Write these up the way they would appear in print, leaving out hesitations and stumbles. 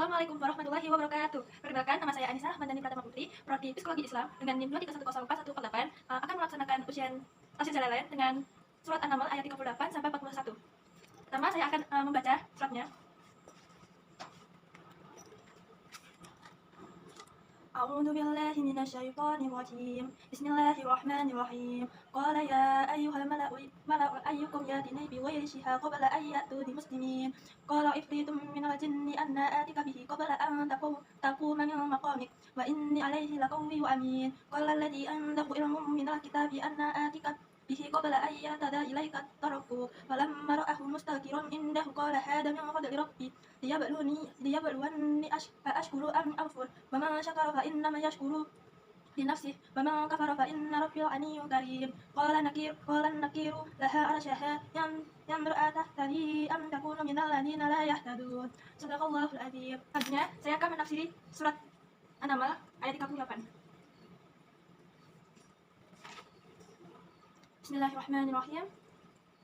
Assalamualaikum warahmatullahi wabarakatuh. Perkenalkan, nama saya Anissa Ahmadani Pratama Putri, Prodi Psikologi Islam dengan NIM 2310448, akan melaksanakan ujian LLN dengan surat An-Naml ayat 38 sampai 41. Pertama, saya akan membaca suratnya. أعوذ بالله من الشيطان الرجيم بسم الله الرحمن الرحيم قال يا أيها الملأ أيكم يأتيني بغيرها قبل أن يأتوني مسلمين قال عفريت من الجن أن آتيك به قبل أن تقوم من مقامك وإني عليه لقوي أمين قال الذي عنده علم من الكتاب أن آتيك به قبل أن يرتدى إليك الطرف فلما رآه مستكبرا عنده قال هذا من فضل ربي ليبلوني أشكر أم أكفر ومن شكر فإنما يشكر لنفسه ومن كفر فإن ربي غني كريم قال النكير لها عرشها ينظر تهتدي أم تكون من الذين لا يهتدون. Sadaqallahul Adzim. Selanjutnya saya akan menafsiri surat An-Naml ayat 38. Bismillahirrahmanirrahim.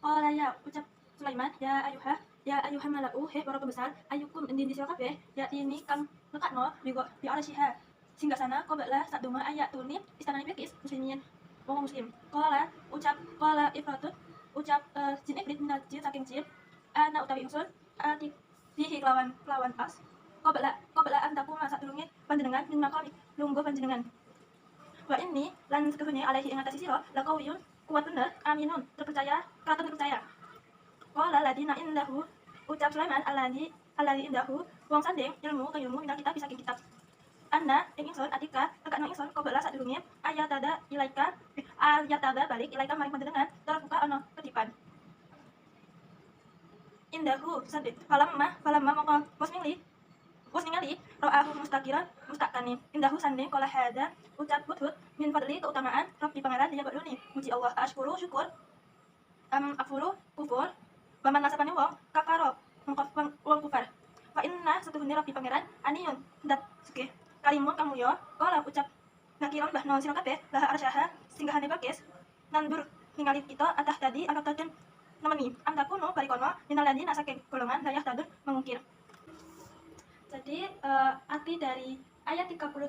Qala ya, ucap Sulaiman, ya ayuha mala'u, he para pembesar, ayukum di sira kabeh, ya ini kang nekakno bi arsyiha singgasana qabla saduma ayat tuni istana Bilqis muslimin wong muslim. Qala ifratun, ucap jin iblis minal jin saking jin, ana utawi ingsun ati fihi kelawan as qabla antakum sadurunge panjenengan min maqami lungguh panjenengan. Wa ini lan sekehune alaihi ing atase sira laqawiyun kuat bener, aminun, terpercaya, keraton terpercaya. Qala ladina indahu, ucap Sulaiman alladhi indahu, wong sanding ilmu kayumu minta kita bisa kitab. Anna ing ingsun atika tekakno ingsun qabla sadurunge ayatada balik ilaika maring panjenengan terbuka ana kedipan. Indahu sanding falamma mongko Bos ningali ro'ahu mustakani indahu sanding kola hada ucap hudhud min fadli keutamaan Rabbi pangeran dia baduni muji Allah ashkuru syukur akfuru kufur baman nasabane wong kafaro wong kufar wa inna satuhune Rabbi pangeran aniyun dat sugih kalimun kang mulya kola ucap nakiron bahno sira kabeh laha arsyaha singgahane Bilqis nandur ningali kita atah tadi ana taden nemeni antakuno barikono minaladina saking golongan dayah tadun mengukir. Jadi arti dari ayat 38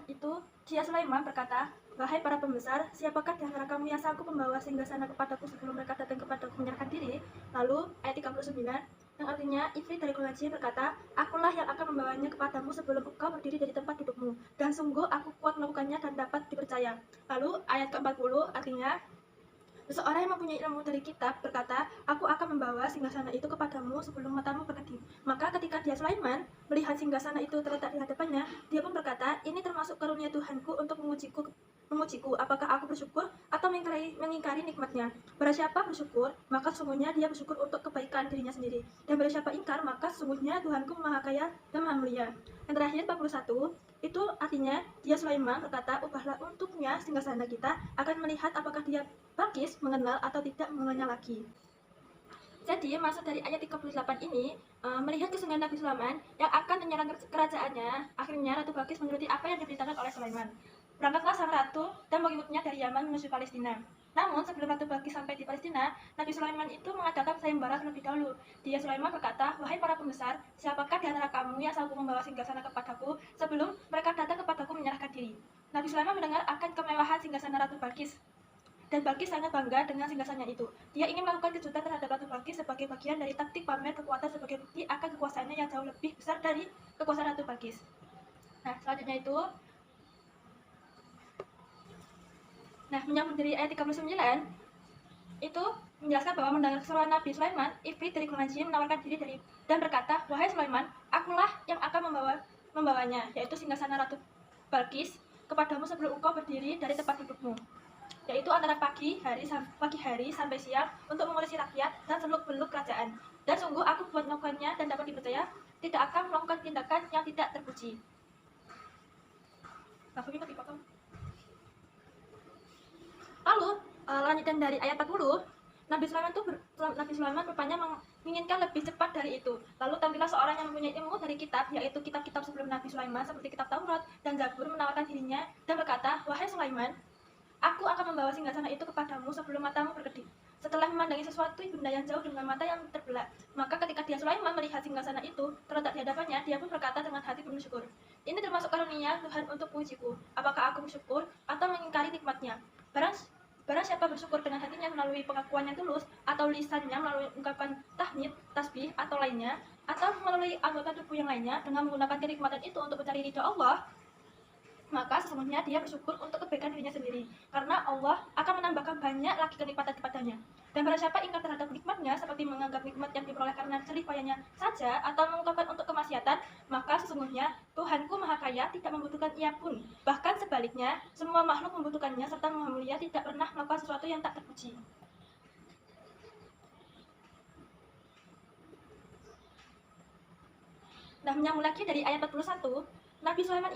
itu dia Sulaiman berkata, wahai para pembesar, siapakah di antara kamu yang sanggup membawa singgasana kepadaku sebelum mereka datang kepadaku menyerahkan diri? Lalu ayat 39 yang artinya Ifrit dari golongan jin berkata, akulah yang akan membawanya kepadamu sebelum engkau berdiri dari tempat dudukmu, dan sungguh aku kuat melakukannya dan dapat dipercaya. Lalu ayat ke-40 artinya seseorang yang mempunyai ilmu dari kitab berkata, aku akan membawa singgasana itu kepadamu sebelum matamu berkedip. Maka ketika dia Sulaiman melihat singgasana itu terletak di hadapannya, dia pun berkata, ini termasuk karunia Tuhanku untuk mengujiku, apakah aku bersyukur atau mengingkari nikmatnya. Barang siapa bersyukur, maka sesungguhnya dia bersyukur untuk kebaikan dirinya sendiri. Dan barang siapa ingkar, maka sesungguhnya Tuhanku maha kaya dan maha mulia. Yang terakhir 41, itu artinya dia Sulaiman berkata, ubahlah untuknya singgasana kita akan melihat apakah dia Bilqis mengenal atau tidak mengenalnya lagi. Jadi maksud dari ayat 38 ini melihat kesungguhan Nabi Sulaiman yang akan menyerang kerajaannya. Akhirnya Ratu Bilqis menuruti apa yang diberitakan oleh Sulaiman. Berangkatlah sang ratu dan mengikutnya dari Yaman menuju Palestina. Namun sebelum Ratu Bilqis sampai di Palestina, Nabi Sulaiman itu mengadakan sayembara terlebih dahulu. Dia Sulaiman berkata, wahai para pembesar, siapakah di antara kamu yang sanggup membawa singgasana kepadaku sebelum mereka datang kepadaku menyerahkan diri? Nabi Sulaiman mendengar akan kemewahan singgasana Ratu Bilqis. Dan Bilqis sangat bangga dengan singgasananya itu. Dia ingin melakukan kejutan terhadap Ratu Bilqis sebagai bagian dari taktik pamer kekuatan sebagai bukti akan kekuasaannya yang jauh lebih besar dari kekuasaan Ratu Bilqis. Nah, selanjutnya itu menyambung dari ayat 39 itu menjelaskan bahwa mendengar keseruan Nabi Sulaiman, Ifrit dari golongan jin menawarkan diri dan berkata, wahai Sulaiman, akulah yang akan membawanya, yaitu singgasana Ratu Bilqis kepadamu sebelum engkau berdiri dari tempat dudukmu, yaitu antara pagi hari sampai siang untuk mengurusi rakyat dan seluk-beluk kerajaan. Dan sungguh aku buat melakukannya dan dapat dipercaya, tidak akan melakukan tindakan yang tidak terpuji. Lalu lanjutan dari ayat 40, Nabi Sulaiman rupanya menginginkan lebih cepat dari itu. Lalu tampillah seorang yang mempunyai ilmu dari kitab, yaitu kitab-kitab sebelum Nabi Sulaiman seperti kitab Taurat dan Zabur, menawarkan dirinya dan berkata, wahai Sulaiman, aku akan membawa singgasana itu kepadamu sebelum matamu berkedip. Setelah memandangi sesuatu ibunda yang jauh dengan mata yang terbelah, maka ketika dia Sulaiman melihat singgasana itu terletak di hadapannya, dia pun berkata dengan hati penuh syukur, "Ini termasuk karunia Tuhan untuk pujiku. Apakah aku bersyukur atau mengingkari nikmatnya?" Barang siapa bersyukur dengan hatinya melalui pengakuan yang tulus, atau lisannya melalui ungkapan tahmid, tasbih, atau lainnya, atau melalui anggota tubuh yang lainnya dengan menggunakan kenikmatan itu untuk mencari ridho Allah, maka sesungguhnya dia bersyukur untuk kebaikan dirinya sendiri, karena Allah akan menambahkan banyak lagi kenikmatan kepadanya. Dan barang siapa ingkar terhadap nikmatnya, seperti menganggap nikmat yang diperoleh karena jerih payahnya saja, atau mengungkapkan untuk kemaksiatan, maka sesungguhnya Tuhanku Maha Kaya tidak membutuhkan ia pun. Bahkan sebaliknya, semua makhluk membutuhkannya, serta Maha Mulia tidak pernah melakukan sesuatu yang tak terpuji. Nah, menyambung lagi dari ayat 41, Nabi Sulaiman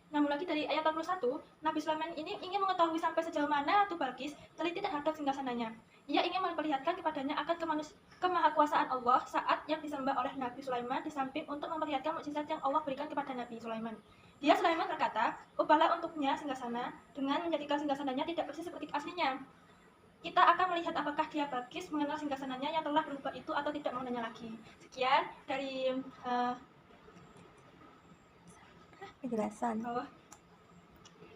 Namun lagi dari ayat 41, Nabi Sulaiman ini ingin mengetahui sampai sejauh mana Ratu Balkis teliti terhadap singgasananya. Ia ingin memperlihatkan kepadanya akan kemahakuasaan Allah saat yang disembah oleh Nabi Sulaiman, di samping untuk memperlihatkan mukjizat yang Allah berikan kepada Nabi Sulaiman. Dia Sulaiman berkata, "Ubahlah untuknya singgasana dengan menjadikan singgasananya tidak persis seperti aslinya." Kita akan melihat apakah dia Balkis mengenal singgasananya yang telah berubah itu atau tidak mengenalnya lagi. Sekian dari Penjelasan.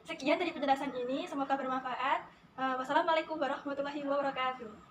Sekian dari penjelasan ini, semoga bermanfaat. Wassalamualaikum warahmatullahi wabarakatuh.